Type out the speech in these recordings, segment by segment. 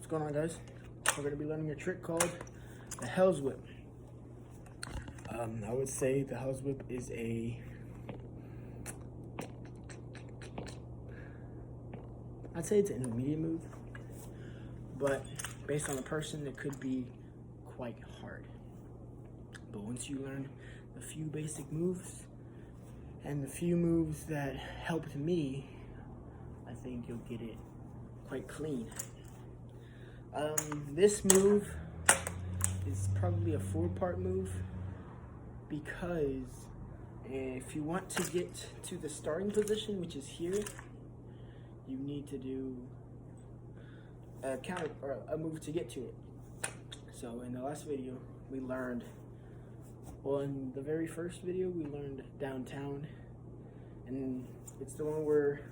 going on, guys? We're going to be learning a trick called the Hell's Whip. I would say the Hell's Whip is I'd say it's an intermediate move, but based on the person, it could be quite hard. But once you learn a few basic moves, and the few moves that helped me, I think you'll get it quite clean. This move is probably a 4-part move, because if you want to get to the starting position, which is here, you need to do a counter or a move to get to it. So in the last video, we learned, well, in the very first video, we learned downtown, and it's the one where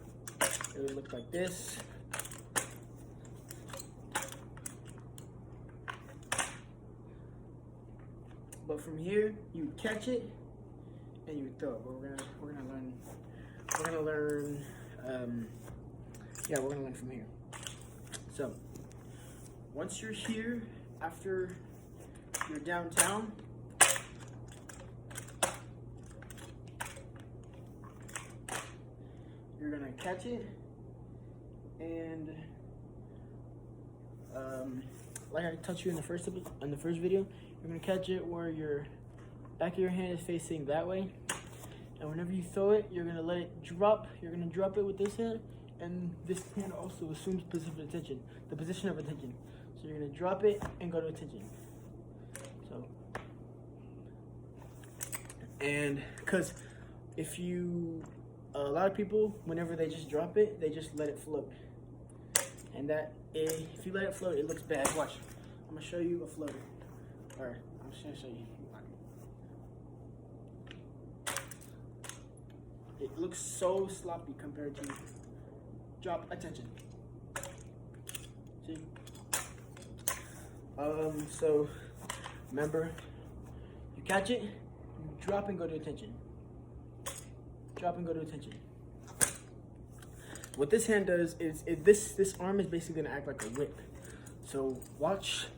it would look like this. But from here, you would catch it and you would throw it. But we're gonna learn from here. So once you're here, after you're downtown, you're gonna catch it, and like I taught you in the first video, you're gonna catch it where your back of your hand is facing that way, and whenever you throw it, you're gonna let it drop. You're gonna drop it with this hand, and this hand also assumes the position of attention. So you're gonna drop it and go to attention. So, and because if you, a lot of people, whenever they just drop it, they just let it float, and that if you let it float, it looks bad. Watch, I'm gonna show you a floater. Or I'm just gonna show you. It looks so sloppy compared to drop attention. See? So remember, you catch it, you drop and go to attention. Drop and go to attention. What this hand does is this arm is basically gonna act like a whip. So watch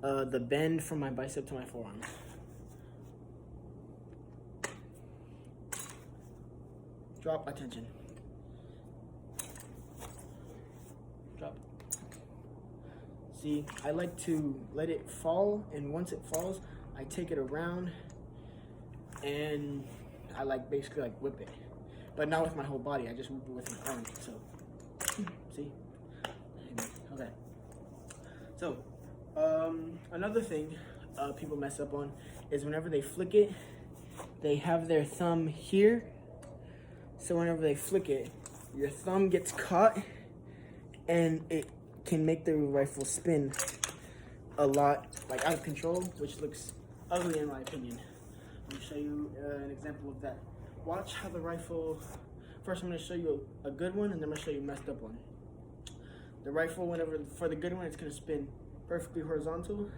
the bend from my bicep to my forearm. Drop, attention. Drop. See, I like to let it fall, and once it falls, I take it around, and I basically whip it. But not with my whole body, I just whip it with my arm, so, see? Okay. So, another thing people mess up on is whenever they flick it, they have their thumb here. So whenever they flick it, your thumb gets caught, and it can make the rifle spin a lot, out of control, which looks ugly in my opinion. I'm gonna show you an example of that. Watch how the rifle, first I'm gonna show you a good one, and then I'm gonna show you a messed up one. The rifle, for the good one, it's gonna spin perfectly horizontal,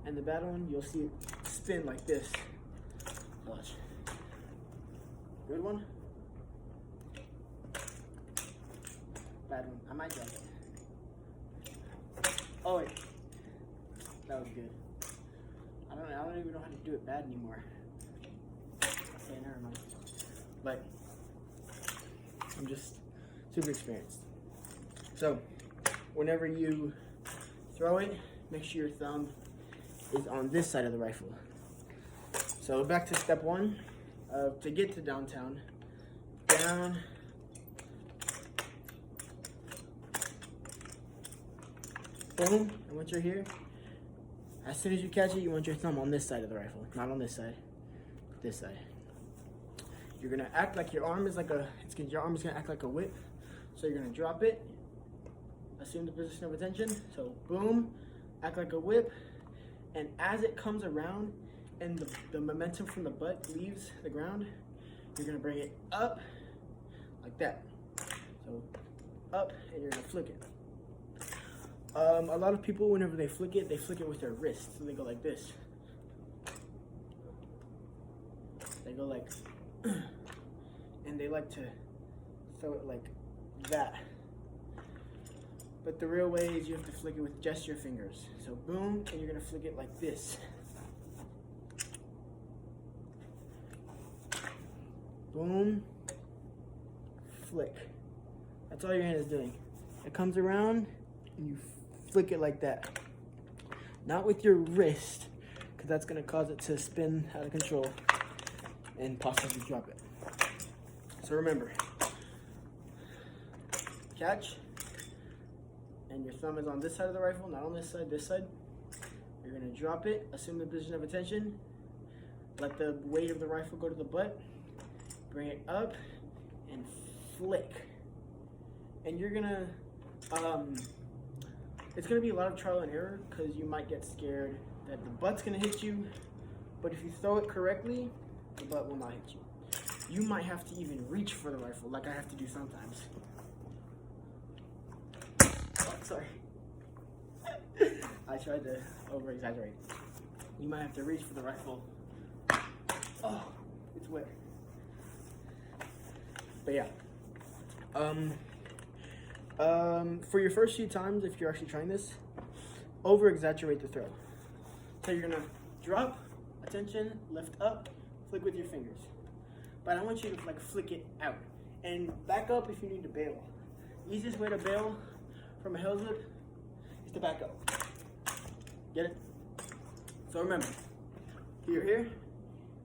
and the bad one, you'll see it spin like this. Watch. Good one. Bad one. I might drop it. Oh wait, that was good. I don't even know how to do it bad anymore. Okay, never mind. But I'm just super experienced. So whenever you throw it, make sure your thumb is on this side of the rifle. So back to step 1. To get to downtown, down, boom, and once you're here, as soon as you catch it, you want your thumb on this side of the rifle, not on this side, this side. You're gonna act like your arm is your arm is gonna act like a whip. So you're gonna drop it, assume the position of attention, so boom, act like a whip, and as it comes around and the momentum from the butt leaves the ground, you're gonna bring it up like that. So up, and you're gonna flick it. A lot of people, whenever they flick it with their wrist. So they go like this. They go like, and they like to throw it like that. But the real way is you have to flick it with just your fingers. So boom, and you're gonna flick it like this. Boom, flick. That's all your hand is doing. It comes around and you flick it like that. Not with your wrist, because that's gonna cause it to spin out of control and possibly drop it. So remember, catch, and your thumb is on this side of the rifle, not on this side, this side. You're gonna drop it, assume the position of attention, let the weight of the rifle go to the butt, bring it up, and flick. And you're gonna, it's gonna be a lot of trial and error because you might get scared that the butt's gonna hit you, but if you throw it correctly, the butt will not hit you. You might have to even reach for the rifle, like I have to do sometimes. Oh, sorry. I tried to over-exaggerate. You might have to reach for the rifle. Oh, it's wet. But yeah. For your first few times, if you're actually trying this, over-exaggerate the throw. So you're gonna drop, attention, lift up, flick with your fingers. But I want you to like flick it out and back up if you need to bail. Easiest way to bail from a hell zip is to back up. Get it? So remember, you're here,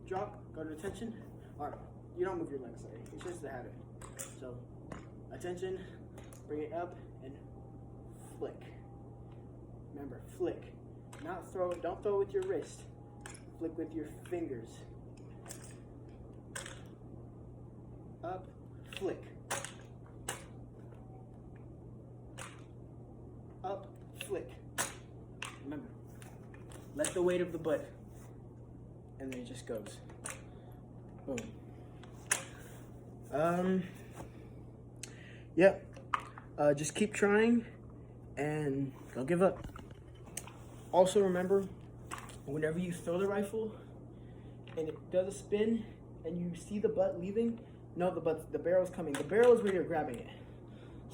drop, go to attention. Alright, you don't move your legs, sorry. It's just a habit. So attention, bring it up and flick. Remember, flick. Not throw it, don't throw it with your wrist. Flick with your fingers. Up, flick. Up, flick. Remember, let the weight of the butt, and then it just goes. Boom. Yep. Just keep trying, and don't give up. Also remember, whenever you throw the rifle, and it does a spin, and you see the butt leaving, no, the barrel's coming. The barrel is where you're grabbing it.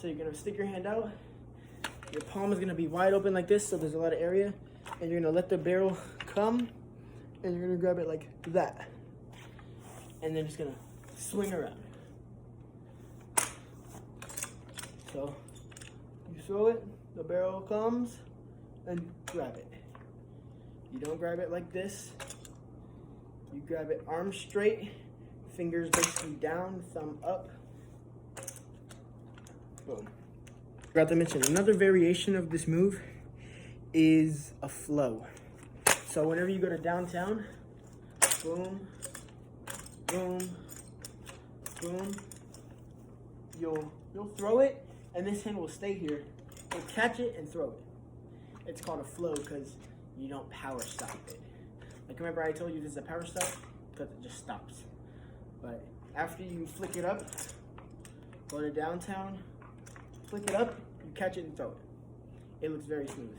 So you're gonna stick your hand out. Your palm is gonna be wide open like this, so there's a lot of area. And you're gonna let the barrel come, and you're gonna grab it like that. And then just gonna swing around. So you throw it, the barrel comes, and grab it. You don't grab it like this. You grab it arms straight, fingers basically down, thumb up. Boom. Forgot to mention, another variation of this move is a flow. So whenever you go to downtown, boom, boom, boom, you'll throw it, and this hand will stay here. You'll catch it and throw it. It's called a flow because you don't power stop it. Like remember I told you this is a power stop? Because it just stops. But after you flick it up, go to downtown, flick it up, you catch it and throw it. It looks very smooth.